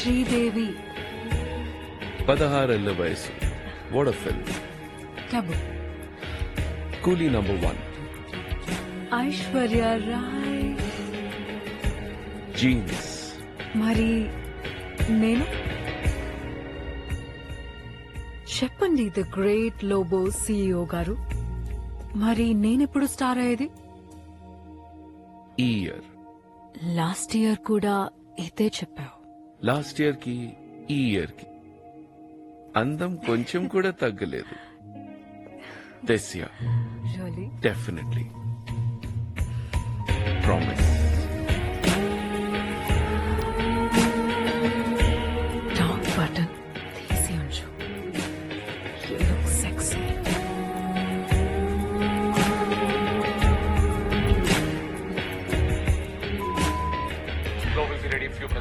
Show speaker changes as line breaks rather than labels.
శ్రీదేవి
16 ఏళ్ల వయసు. What a film.
Cab
కూలీ నంబర్ 1.
ఐశ్వర్య రాయ్.
జీన్స్.
మరి నేను చెప్పండి ద గ్రేట్ లోబో సిఇఓ గారు, మరి నేనెప్పుడు స్టార్ అయ్యేది?
ఈ ఇయర్.
లాస్ట్ ఇయర్ కూడా ఇదే చెప్పావు.
లాస్ట్ ఇయర్ కి ఈ ఇయర్ కి అందం కొంచెం కూడా తగ్గలేదు. This year
really?
Definitely. Promise.